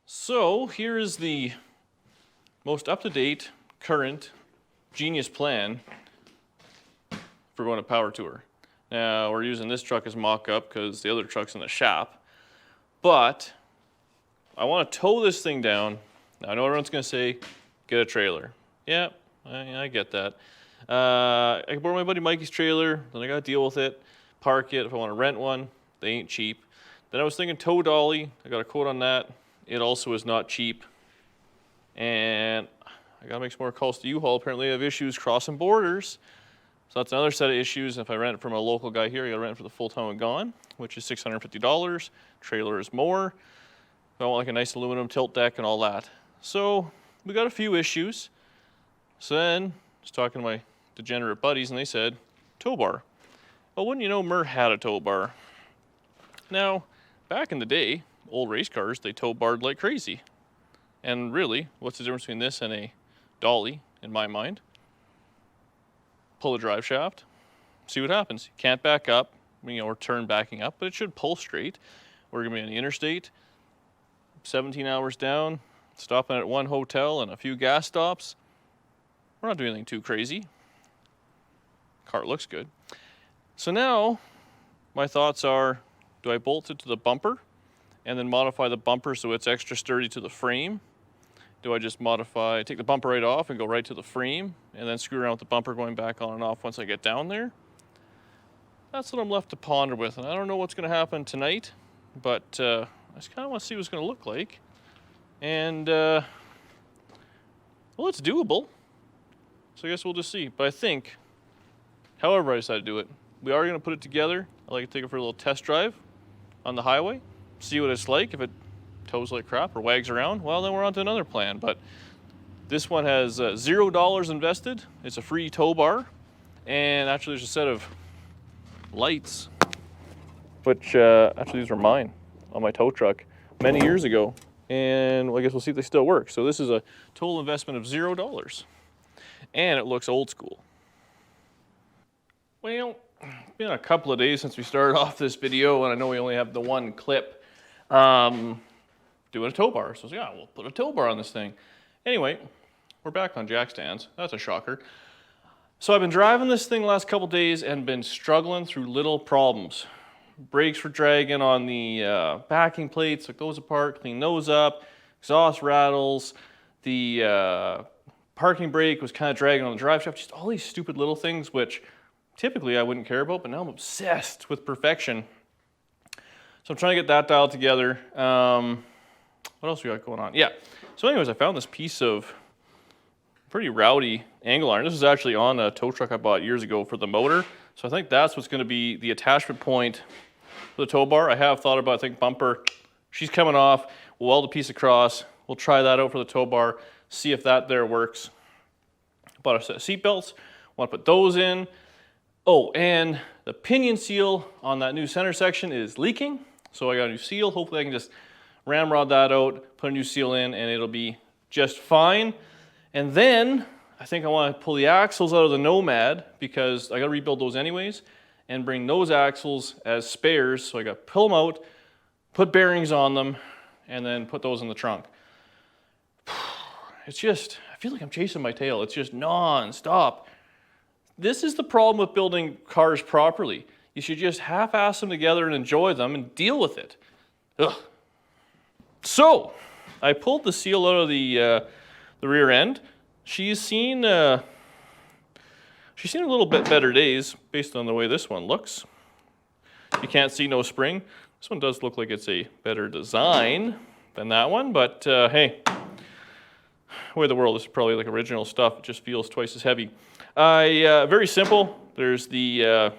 So here is the most up-to-date, current, genius plan for going a power tour. Now we're using this truck as mock-up because the other truck's in the shop, but I want to tow this thing down. Now, I know everyone's going to say, get a trailer. Yeah, I get that. I can borrow my buddy Mikey's trailer, then I got to deal with it, park it. If I want to rent one, they ain't cheap. Then I was thinking tow dolly. I got a quote on that. It also is not cheap. And I got to make some more calls to U-Haul. Apparently I have issues crossing borders. So that's another set of issues. If I rent it from a local guy here, I got to rent it for the full time I'm gone, which is $650. Trailer is more. I want like a nice aluminum tilt deck and all that. So we got a few issues. So then I was talking to my degenerate buddies and they said, tow bar. Well, wouldn't you know, Murr had a tow bar. Now, back in the day, old race cars, they tow barred like crazy. And really, what's the difference between this and a dolly, in my mind? Pull the drive shaft, see what happens. You can't back up, or turn backing up, but it should pull straight. We're gonna be on the interstate, 17 hours down, stopping at one hotel and a few gas stops. We're not doing anything too crazy. Car looks good. So now, my thoughts are, do I bolt it to the bumper and then modify the bumper so it's extra sturdy to the frame? Do I just take the bumper right off and go right to the frame and then screw around with the bumper going back on and off once I get down there? That's what I'm left to ponder with, and I don't know what's going to happen tonight, but I just kind of want to see what it's going to look like. And, well, it's doable, so I guess we'll just see. But I think, however I decide to do it, we are going to put it together. I'd like to take it for a little test drive on the highway, see what it's like. If it tows like crap or wags around, well, then we're on to another plan. But this one has $0 invested. It's a free tow bar, and actually there's a set of lights, which actually these were mine on my tow truck many years ago, and well, I guess we'll see if they still work. So this is a total investment of $0, and it looks old school. Well, it's been a couple of days since we started off this video, and I know we only have the one clip doing a tow bar. So yeah, we'll put a tow bar on this thing. Anyway, we're back on jack stands. That's a shocker. So I've been driving this thing the last couple days and been struggling through little problems. Brakes were dragging on the backing plates, took those apart, cleaned those up, exhaust rattles, the parking brake was kind of dragging on the drive shaft, just all these stupid little things which typically I wouldn't care about, but now I'm obsessed with perfection. So I'm trying to get that dialed together. What else we got going on? Yeah, so anyways, I found this piece of pretty rowdy angle iron. This is actually on a tow truck I bought years ago for the motor. So I think that's what's going to be the attachment point for the tow bar. I have thought about, I think, bumper. She's coming off. We'll weld a piece across. We'll try that out for the tow bar, see if that there works. Bought a set of seat belts. Want to put those in. Oh, and the pinion seal on that new center section is leaking. So I got a new seal. Hopefully I can just ramrod that out, put a new seal in, and it'll be just fine. And then I think I want to pull the axles out of the Nomad because I got to rebuild those anyways and bring those axles as spares. So I got to pull them out, put bearings on them, and then put those in the trunk. It's just, I feel like I'm chasing my tail. It's just non-stop. This is the problem with building cars properly. You should just half-ass them together and enjoy them and deal with it. Ugh. So I pulled the seal out of the rear end. She's seen a little bit better days based on the way this one looks. You can't see no spring. This one does look like it's a better design than that one, but hey, the way of the world, this is probably like original stuff. It just feels twice as heavy. Very simple. There's the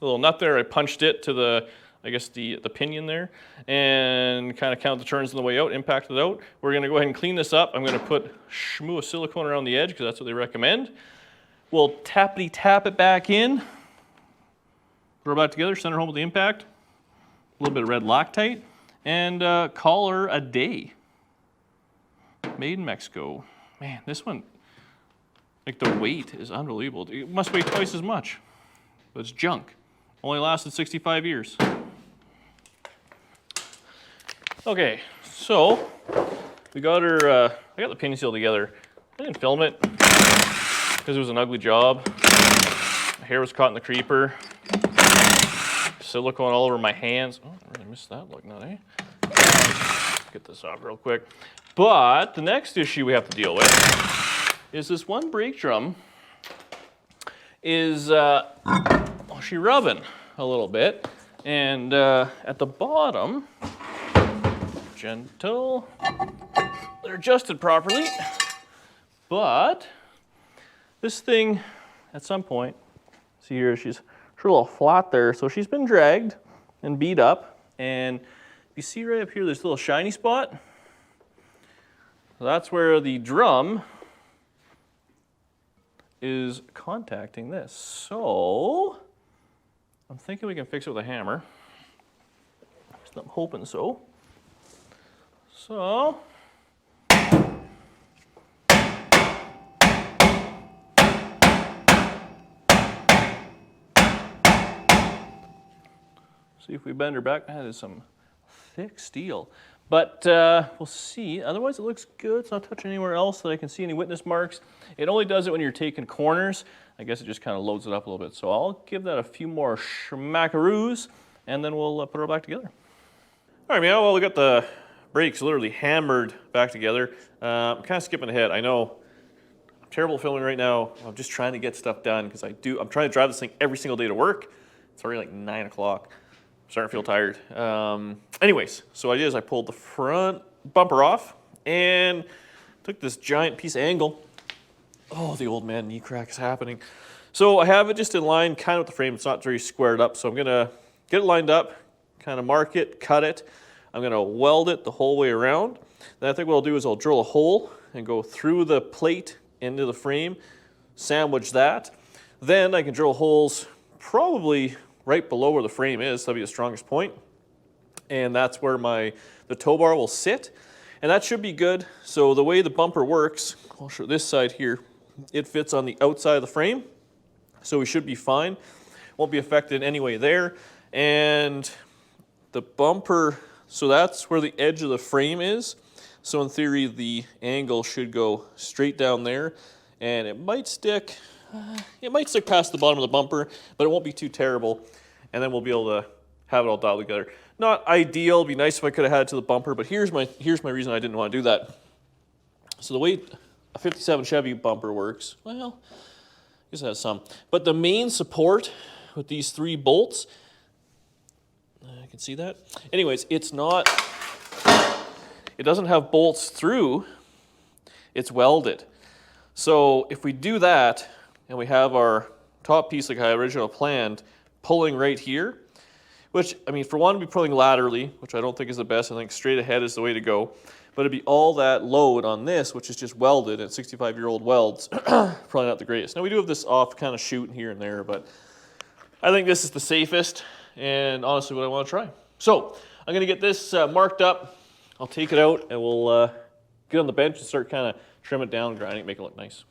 little nut there. I punched it to the pinion there and kind of count the turns on the way out, impact it out. We're going to go ahead and clean this up. I'm going to put shmoo of silicone around the edge because that's what they recommend. We'll tappity tap it back in, throw it back together, center home with the impact, a little bit of red Loctite, and call her a day. Made in Mexico. Man, this one, like the weight is unbelievable. It must weigh twice as much, but it's junk. Only lasted 65 years. Okay, so we got her, I got the pinion seal together. I didn't film it because it was an ugly job. My hair was caught in the creeper. Silicone all over my hands. Oh, I really missed that look now, eh? Get this off real quick. But the next issue we have to deal with is this one brake drum is, she rubbing a little bit. And at the bottom, gentle, they're adjusted properly. But this thing, at some point, see here, she's a little flat there. So she's been dragged and beat up. And you see right up here, this little shiny spot. That's where the drum is contacting this. So I'm thinking we can fix it with a hammer. I'm hoping so. So see if we bend her back. That is some thick steel. But we'll see. Otherwise, it looks good. It's not touching anywhere else that I can see any witness marks. It only does it when you're taking corners. I guess it just kind of loads it up a little bit. So I'll give that a few more schmackaroos, and then we'll put her back together. All right, man. Well, we got the brakes literally hammered back together. I'm kind of skipping ahead. I know I'm terrible at filming right now. I'm just trying to get stuff done because I'm trying to drive this thing every single day to work. It's already like 9 o'clock. Starting to feel tired. Anyways, so what I did is I pulled the front bumper off and took this giant piece of angle. Oh, the old man knee crack is happening. So I have it just in line kind of with the frame. It's not very squared up. So I'm gonna get it lined up, kind of mark it, cut it. I'm gonna weld it the whole way around. Then I think what I'll do is I'll drill a hole and go through the plate into the frame, sandwich that. Then I can drill holes probably right below where the frame is. That'll be the strongest point. And that's where the tow bar will sit. And that should be good. So the way the bumper works, I'll show this side here, it fits on the outside of the frame. So we should be fine. Won't be affected anyway there. And the bumper, so that's where the edge of the frame is. So in theory, the angle should go straight down there. And it might stick past the bottom of the bumper, but it won't be too terrible. And then we'll be able to have it all dialed together. Not ideal, it'd be nice if I could have had it to the bumper, but here's my reason I didn't want to do that. So the way a 57 Chevy bumper works, well, I guess it has some. But the main support with these 3 bolts, I can see that. Anyways, it doesn't have bolts through, it's welded. So if we do that, and we have our top piece like I originally planned, pulling right here, which, I mean, for one, we'd be pulling laterally, which I don't think is the best. I think straight ahead is the way to go. But it'd be all that load on this, which is just welded, and 65-year-old welds, probably not the greatest. Now, we do have this off kind of shoot here and there, but I think this is the safest, and honestly, what I want to try. So, I'm going to get this marked up. I'll take it out, and we'll get on the bench and start kind of trim it down, grinding it, make it look nice.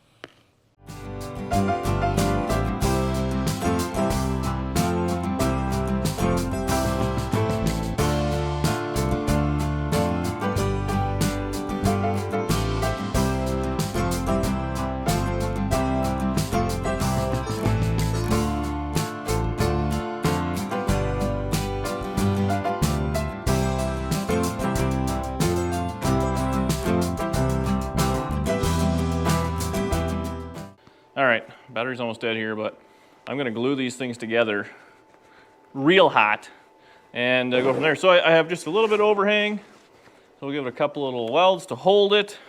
All right, battery's almost dead here, but I'm gonna glue these things together real hot and go from there. So I have just a little bit of overhang. So we'll give it a couple little welds to hold it.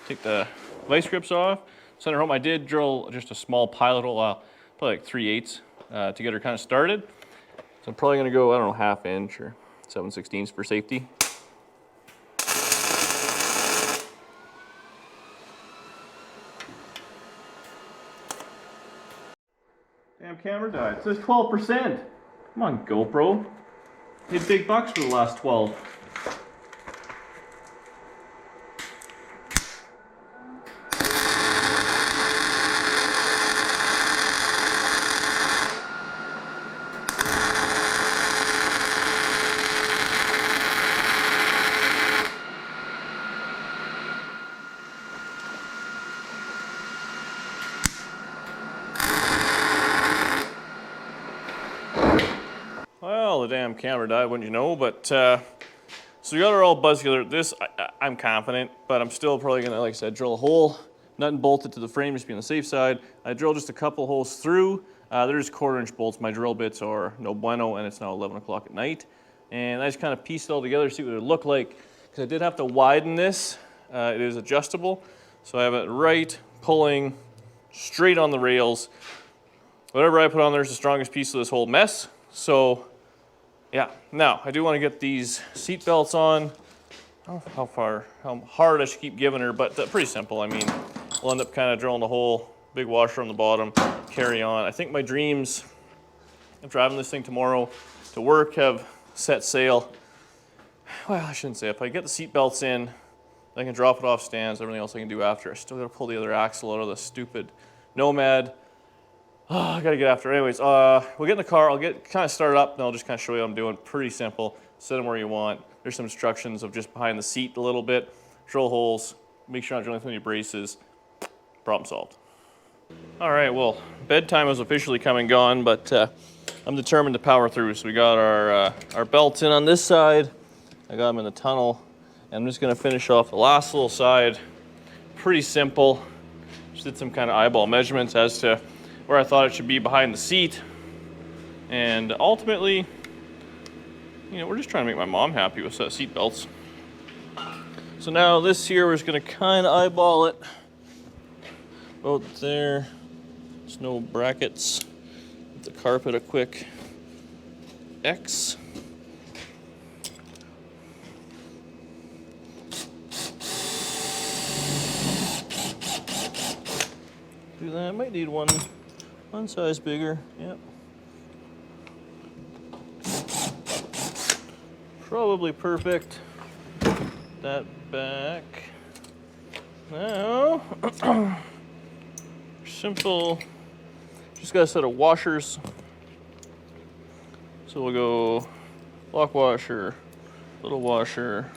Take the vice grips off. Center home, I did drill just a small pilot hole, probably like 3/8 to get her kind of started. So I'm probably gonna go, I don't know, 1/2 inch or 7/16 for safety. Damn camera died. It says 12%. Come on, GoPro. Paid big bucks for the last 12. the damn camera died, wouldn't you know? But so we got her all buzzed together. This, I'm confident, but I'm still probably gonna, like I said, drill a hole, nut and bolt it to the frame, just be on the safe side. I drilled just a couple holes through. They're just 1/4-inch bolts. My drill bits are no bueno, and it's now 11 o'clock at night. And I just kind of pieced it all together to see what it would look like, because I did have to widen this. It is adjustable, so I have it right, pulling straight on the rails. Whatever I put on there is the strongest piece of this whole mess. So, yeah. Now, I do want to get these seat belts on. I don't know how hard I should keep giving her, but pretty simple. I mean, we'll end up kind of drilling the hole, big washer on the bottom, carry on. I think my dreams of driving this thing tomorrow to work have set sail. Well, I shouldn't say. If I get the seat belts in, I can drop it off stands, everything else I can do after. I still gotta pull the other axle out of the stupid Nomad. Oh, I gotta get after it. Anyways, we'll get in the car, I'll get kind of started up, and I'll just kind of show you what I'm doing. Pretty simple. Set them where you want. There's some instructions of just behind the seat a little bit. Drill holes, make sure you're not drilling through any braces. Problem solved. All right, well, bedtime is officially come and gone, but I'm determined to power through. So we got our belts in on this side. I got them in the tunnel. And I'm just gonna finish off the last little side. Pretty simple. Just did some kind of eyeball measurements as to where I thought it should be behind the seat. And ultimately, you know, we're just trying to make my mom happy with seat belts. So now this here, we're just gonna kind of eyeball it. About there. There's no brackets. Give the carpet a quick X. Do that. Might need one size bigger. Yep. Probably perfect. That back. Now, simple. Just got a set of washers. So we'll go lock washer, little washer.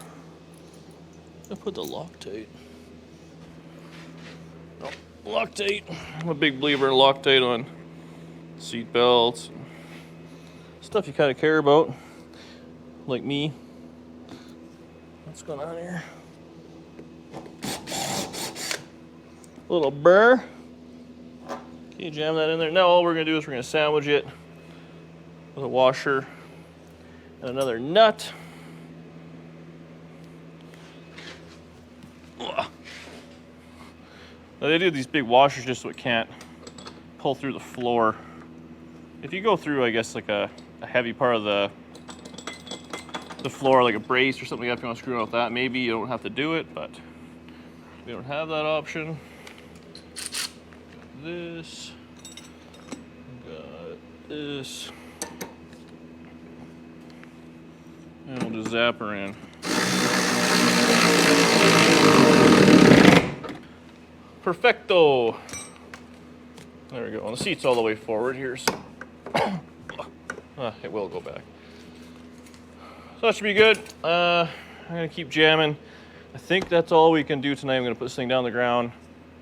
I'll put the Loctite. Loctite. I'm a big believer in Loctite on seat belts. Stuff you kind of care about, like me. What's going on here? A little burr. Okay, jam that in there. Now all we're gonna do is we're gonna sandwich it with a washer and another nut. Now they do these big washers just so it can't pull through the floor. If you go through, I guess, like a heavy part of the floor, like a brace or something, if you want to screw it with that, maybe you don't have to do it, but we don't have that option. This, got this, and we'll just zap her in. Perfecto. There we go. And the seat's all the way forward here, so it will go back. So that should be good. I'm gonna keep jamming. I think that's all we can do tonight. I'm gonna put this thing down on the ground.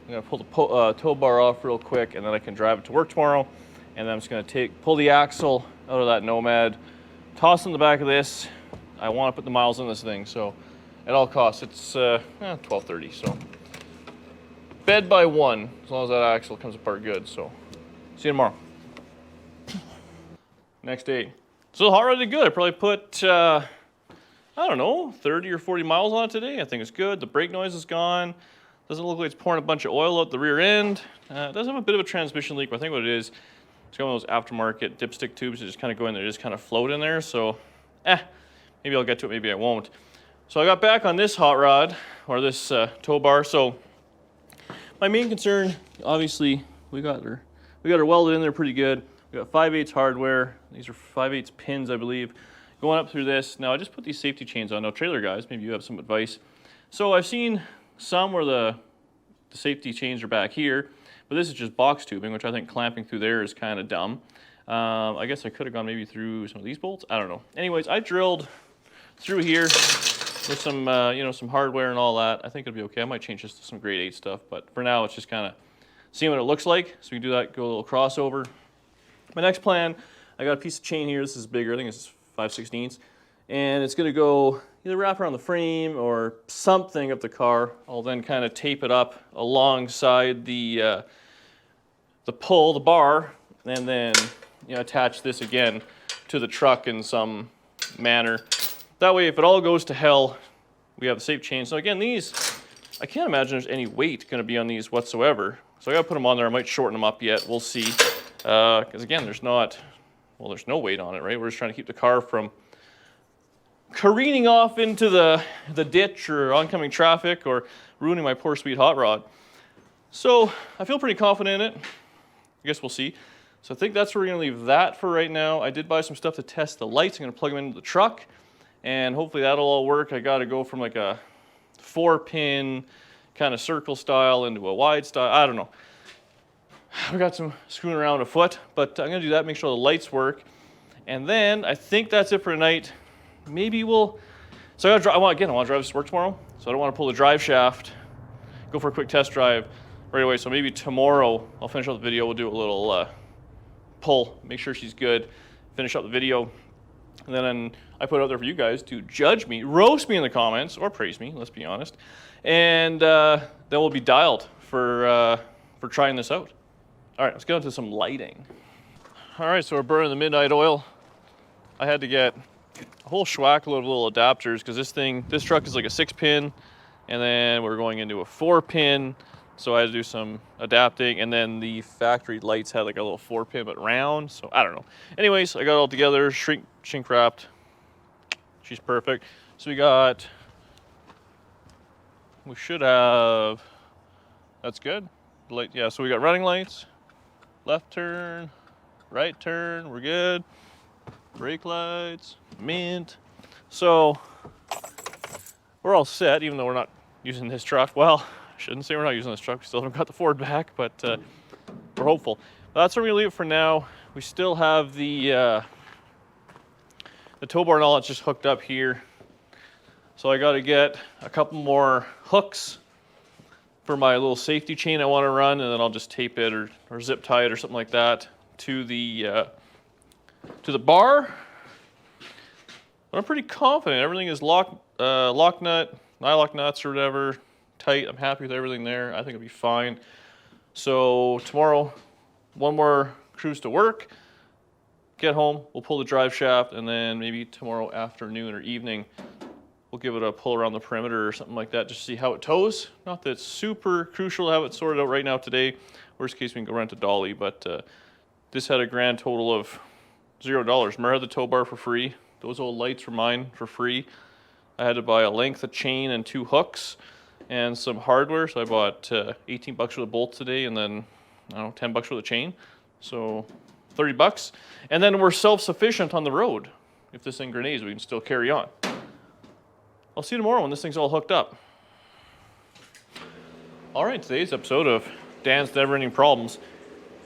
I'm gonna pull the tow bar off real quick, and then I can drive it to work tomorrow. And then I'm just gonna pull the axle out of that Nomad, toss in the back of this. I want to put the miles in this thing, so at all costs, it's 12:30. So bed by 1, as long as that axle comes apart good. So see you tomorrow. Next day. So already good. I probably put, I don't know, 30 or 40 miles on it today. I think it's good. The brake noise is gone. Doesn't look like it's pouring a bunch of oil out the rear end. It does have a bit of a transmission leak, but I think what it is, it's got one of those aftermarket dipstick tubes that just kind of go in there, just kind of float in there. So, maybe I'll get to it, maybe I won't. So I got back on this hot rod, or this tow bar. So my main concern, obviously, we got her welded in there pretty good. We got 5/8 hardware. These are 5/8 pins, I believe, going up through this. Now I just put these safety chains on. Now trailer guys, maybe you have some advice. So I've seen some where the safety chains are back here, but this is just box tubing, which I think clamping through there is kind of dumb. I guess I could have gone maybe through some of these bolts. I don't know. Anyways, I drilled through here with some, some hardware and all that. I think it'll be okay. I might change this to some grade 8 stuff, but for now, it's just kind of seeing what it looks like. So we can do that, go a little crossover. My next plan, I got a piece of chain here. This is bigger. I think it's 5/16. And it's gonna go either wrap around the frame or something up the car. I'll then kind of tape it up alongside the bar, and then attach this again to the truck in some manner. That way, if it all goes to hell, we have the safe chain. So again, these, I can't imagine there's any weight gonna be on these whatsoever. So I gotta put them on there. I might shorten them up yet, we'll see. Because again, there's no weight on it, right? We're just trying to keep the car from careening off into the ditch or oncoming traffic or ruining my poor sweet hot rod. So I feel pretty confident in it. I guess we'll see. So I think that's where we're gonna leave that for right now. I did buy some stuff to test the lights. I'm gonna plug them into the truck and hopefully that'll all work. I gotta go from like a 4-pin kind of circle style into a wide style. I don't know. We got some screwing around afoot, but I'm gonna do that, make sure the lights work. And then I think that's it for tonight. Maybe we'll, so I want to drive this to work tomorrow. So I don't want to pull the drive shaft, go for a quick test drive right away. So maybe tomorrow I'll finish up the video. We'll do a little pull, make sure she's good, finish up the video. And then I put it out there for you guys to judge me, roast me in the comments, or praise me, let's be honest. And then we'll be dialed for trying this out. All right, let's get into some lighting. All right, so we're burning the midnight oil. I had to get a whole schwack load of little adapters because this truck is like a 6-pin, and then we're going into a 4-pin. So I had to do some adapting, and then the factory lights had like a little 4-pin but round. So I don't know. Anyways, I got it all together, shrink wrapped. She's perfect. So we should have. That's good. Light, yeah. So we got running lights, left turn, right turn. We're good. Brake lights, mint. So we're all set, even though we're not using this truck. Well, I shouldn't say we're not using this truck. We still haven't got the Ford back, but we're hopeful. But that's where we're gonna leave it for now. We still have the tow bar and all that's just hooked up here. So I got to get a couple more hooks for my little safety chain I want to run, and then I'll just tape it or zip tie it or something like that to the bar. But I'm pretty confident everything is lock nut, nylock nuts or whatever, tight. I'm happy with everything there. I think it'll be fine. So tomorrow, one more cruise to work, get home, we'll pull the drive shaft, and then maybe tomorrow afternoon or evening, we'll give it a pull around the perimeter or something like that, just to see how it tows. Not that it's super crucial to have it sorted out right now today. Worst case, we can go rent a dolly, but this had a grand total of $0. Mara had the tow bar for free. Those old lights were mine for free. I had to buy a length of chain and 2 hooks and some hardware. So I bought 18 bucks worth of bolts today, and then, I don't know, 10 bucks worth of chain. So 30 bucks. And then we're self-sufficient on the road. If this thing grenades, we can still carry on. I'll see you tomorrow when this thing's all hooked up. All right, today's episode of Dan's Never-Ending Problems.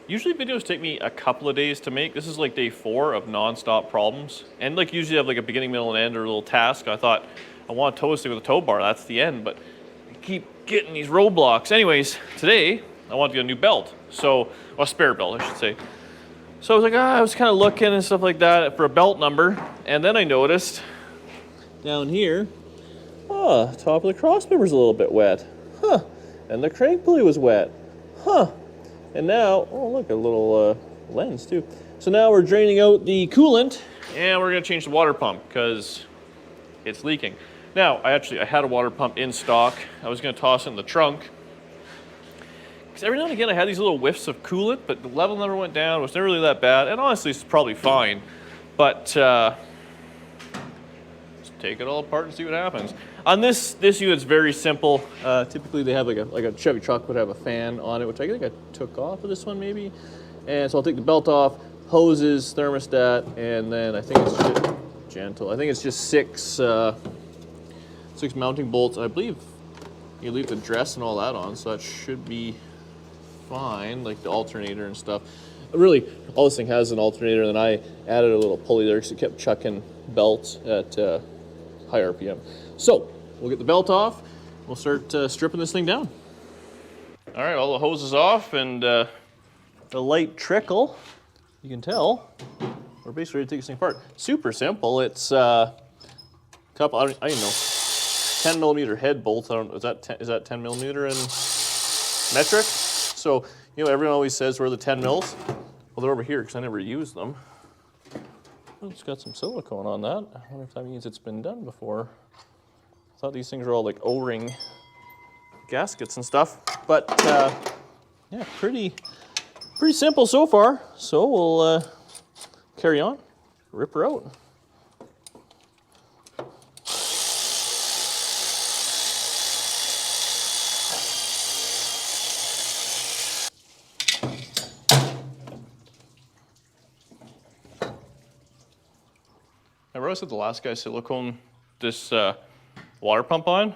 Usually videos take me a couple of days to make. This is like day 4 of non-stop problems. And like usually I have like a beginning, middle, and end or a little task. I thought I want to tow this thing with a tow bar. That's the end, but I keep getting these roadblocks. Anyways, today I want to get a new belt. So, a spare belt, I should say. So I was like, I was kind of looking and stuff like that for a belt number. And then I noticed down here, top of the cross member's a little bit wet. Huh. And the crank pulley was wet. Huh. And now, oh look, a little lens too. So now we're draining out the coolant, and we're gonna change the water pump because it's leaking. Now, I had a water pump in stock. I was gonna toss it in the trunk. Because every now and again I had these little whiffs of coolant, but the level never went down. It was never really that bad, and honestly it's probably fine. But just take it all apart and see what happens. On this unit's very simple. Typically they have like a Chevy truck would have a fan on it, which I think I took off of this one maybe. And so I'll take the belt off, hoses, thermostat, and then I think it's just gentle. I think it's just six mounting bolts. I believe you leave the dress and all that on, so that should be fine, like the alternator and stuff. Really, all this thing has an alternator, and then I added a little pulley there because it kept chucking belts at high RPM. So we'll get the belt off. We'll start stripping this thing down. All right, all the hoses off, and the light trickle, you can tell, we're basically ready to take this thing apart. Super simple. It's a couple, I don't know, 10 millimeter head bolts. I don't know, is that 10 millimeter in metric? So, you know, everyone always says where are the 10 mils? Well, they're over here because I never used them. Oh, it's got some silicone on that. I wonder if that means it's been done before. I thought these things were all like O-ring gaskets and stuff, but yeah, pretty simple so far. So we'll carry on, rip her out. I realized that the last guy silicone this water pump on.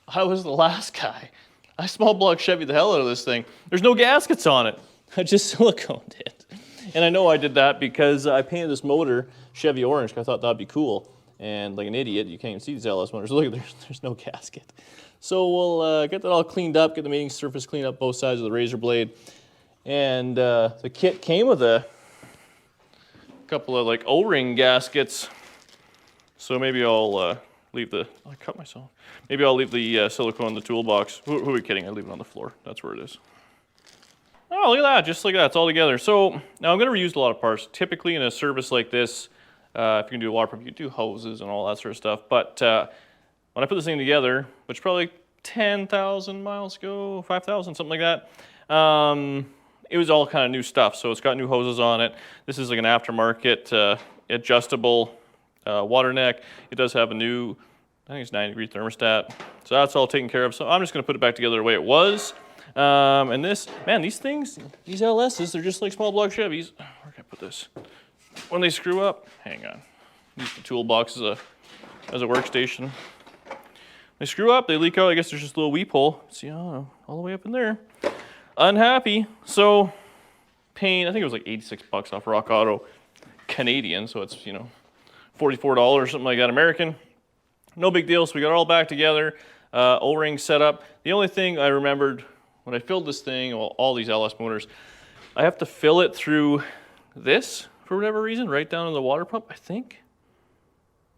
I was the last guy. I small block Chevy the hell out of this thing. There's no gaskets on it. I just siliconed it. And I know I did that because I painted this motor Chevy orange because I thought that'd be cool. And like an idiot, you can't even see these LS motors. Look, there's no gasket. So we'll get that all cleaned up, get the mating surface cleaned up both sides of the razor blade. And the kit came with a couple of like O-ring gaskets. So maybe I'll leave the, I cut myself. Maybe I'll leave the silicone in the toolbox. Who are we kidding? I leave it on the floor. That's where it is. Oh, look at that, just like that, it's all together. So now I'm gonna reuse a lot of parts. Typically in a service like this, if you can do a water pump, you can do hoses and all that sort of stuff. But when I put this thing together, which probably 10,000 miles ago, 5,000, something like that, it was all kind of new stuff. So it's got new hoses on it. This is like an aftermarket adjustable water neck. It does have a new, I think it's 90-degree thermostat. So that's all taken care of. So I'm just gonna put it back together the way it was. And this, man, these things, these LSs, they're just like small block Chevys. Where can I put this? When they screw up, hang on. Use the toolbox as a workstation. They screw up, they leak out. I guess there's just a little weep hole. See, all the way up in there. Unhappy. So, paying, I think it was like 86 bucks off Rock Auto Canadian. So it's, you know, $44, something like that American. No big deal. So we got it all back together. O-ring set up. The only thing I remembered when I filled this thing, well, all these LS motors, I have to fill it through this for whatever reason, right down in the water pump, I think.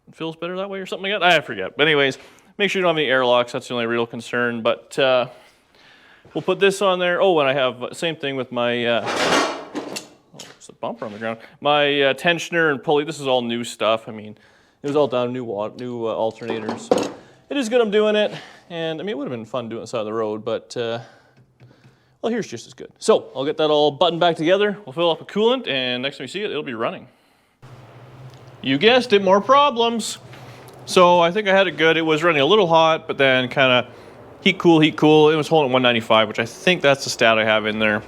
It feels better that way or something like that. I forget. But anyways, make sure you don't have any airlocks. That's the only real concern. But we'll put this on there. Oh, and I have same thing with my, oh, there's a bumper on the ground. My tensioner and pulley. This is all new stuff. I mean, it was all done, new alternators. So it is good I'm doing it. And I mean, it would have been fun doing it side of the road, but well, here's just as good. So I'll get that all buttoned back together. We'll fill up with coolant, and next time you see it, it'll be running. You guessed it, more problems. So I think I had it good. It was running a little hot, but then kind of heat cool. It was holding at 195, which I think that's the stat I have in there.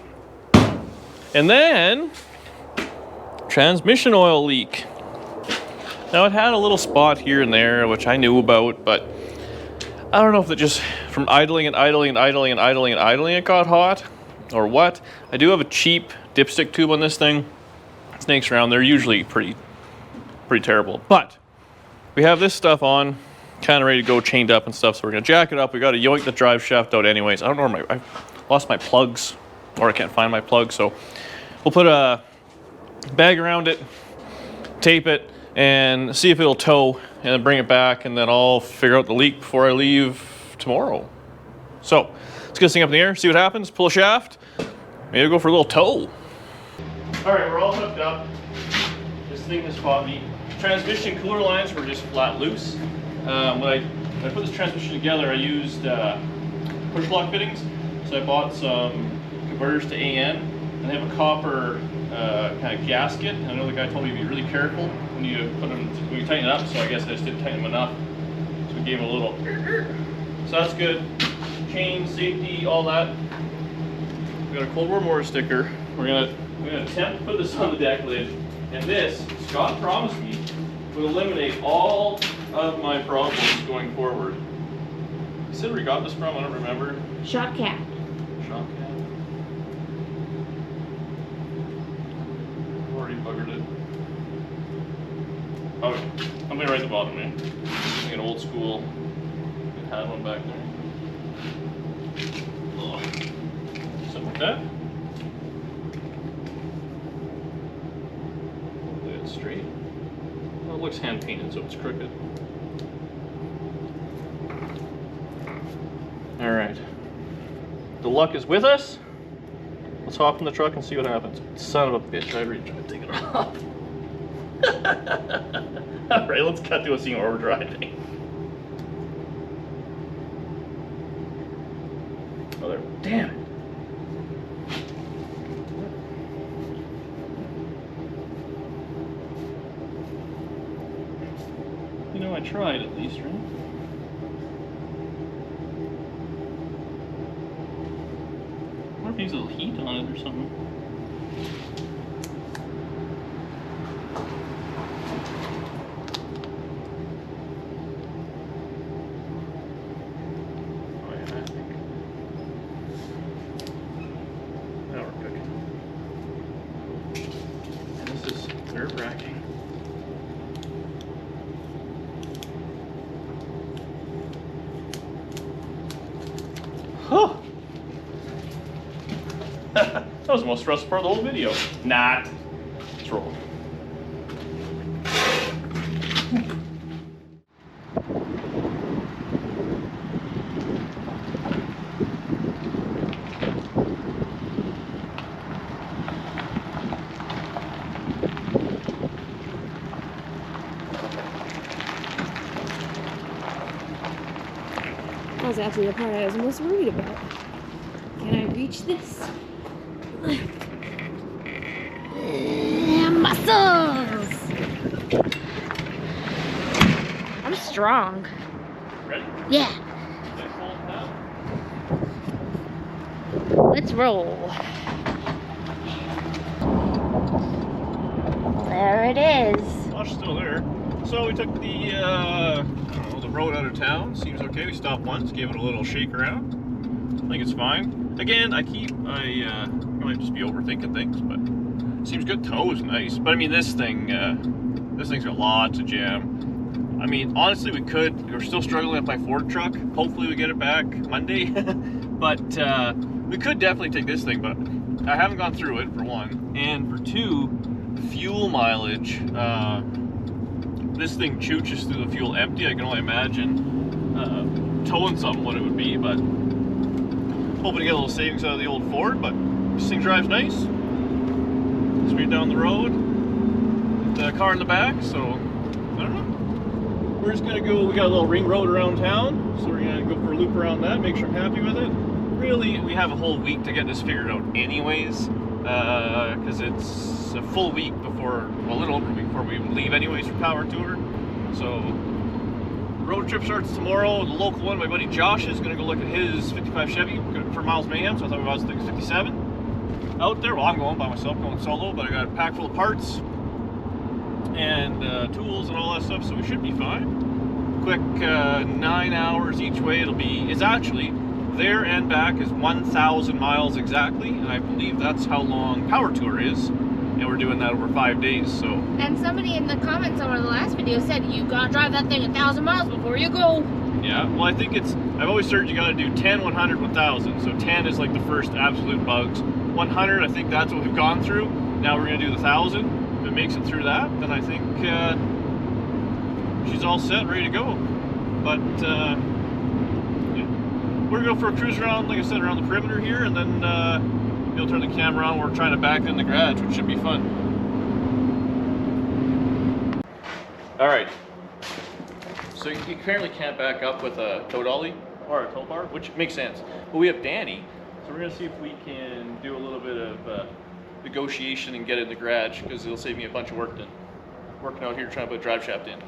And then transmission oil leak. Now it had a little spot here and there, which I knew about, but I don't know if it just from idling it got hot or what. I do have a cheap dipstick tube on this thing. Snakes around, they're usually pretty terrible. But we have this stuff on, kind of ready to go, chained up and stuff, so we're gonna jack it up. We gotta yoink the drive shaft out anyways. I don't know where I lost my plugs, or I can't find my plugs, so we'll put a bag around it, tape it, and see if it'll tow, and then bring it back, and then I'll figure out the leak before I leave tomorrow. So let's get this thing up in the air, see what happens, pull a shaft, maybe go for a little tow. All right, we're all hooked up. This thing has caught me. Transmission cooler lines were just flat loose. When I put this transmission together, I used push block fittings. So I bought some converters to AN, and they have a copper kind of gasket. I know the guy told me to be really careful when you put them, when you tighten it up, so I guess I just didn't tighten them enough. So we gave them a little, so that's good. Chain, safety, all that. We got a Cold War mortar sticker. We're gonna attempt to put this on the deck lid, and this, Scott promised me, would eliminate all of my problems going forward. He said where he got this from, I don't remember. Shop Cat. Shop Cat. I've already buggered it. Oh, I'm gonna right at the bottom, man. Like an old school. It had one back there. Oh. Something like that. looks hand painted, so it's crooked. All right. The luck is with us. Let's hop in the truck and see what happens. Son of a bitch, I really tried to take it off. All right, let's cut to a scene where we're driving. Oh, there. Damn it. You know, I tried at least, right? I wonder if there's a little heat on it or something. Oh yeah, I think. Now we're cooking. And this is nerve-wracking. Huh. That was the most stressful part of the whole video. Not. Let's roll. That was actually the part I was most worried about. Can I reach this? Muscles! I'm strong. Ready? Yeah. Let's roll. There it is. Wash still there. So we took the road out of town. Seems okay. We stopped once, gave it a little shake around. I think it's fine. Again, I might just be overthinking things, but seems good. Tow is nice, but I mean this thing's got lots of jam. I mean, honestly, we're still struggling with my Ford truck. Hopefully we get it back Monday, but we could definitely take this thing, but I haven't gone through it for one, and for two, fuel mileage. This thing chooches through the fuel empty. I can only imagine towing something what it would be, but hoping to get a little savings out of the old Ford. But this thing drives nice, straight down the road, the car in the back. So I don't know, we're just gonna go. We got a little ring road around town, so we're gonna go for a loop around that, make sure I'm happy with it. Really, we have a whole week to get this figured out anyways, because it's a full week before, well, a little over a week before we leave anyways for Power Tour. So road trip starts tomorrow. The local one, my buddy Josh is going to go look at his 55 Chevy for Miles Mayhem, so I thought I was thinking 57 out there. Well, I'm going by myself, going solo, but I got a pack full of parts and tools and all that stuff, so we should be fine. Quick 9 hours each way. It's actually there and back is 1,000 miles exactly, and I believe that's how long Power Tour is, and we're doing that over 5 days. So. And somebody in the comments on the last video said you gotta drive that thing 1,000 miles before you go. Yeah, well, I think I've always heard you gotta do 10, 100, 1,000. So 10 is like the first absolute bugs. 100, I think that's what we've gone through. Now we're gonna do the 1,000. If it makes it through that, then I think she's all set, ready to go. But we're going to go for a cruise around, like I said, around the perimeter here, and then we'll turn the camera on. We're trying to back in the garage, which should be fun. All right. So you apparently can't back up with a tow dolly or a tow bar, which makes sense. But we have Danny, so we're going to see if we can do a little bit of negotiation and get it in the garage, because it'll save me a bunch of work then. Working out here trying to put a drive shaft in.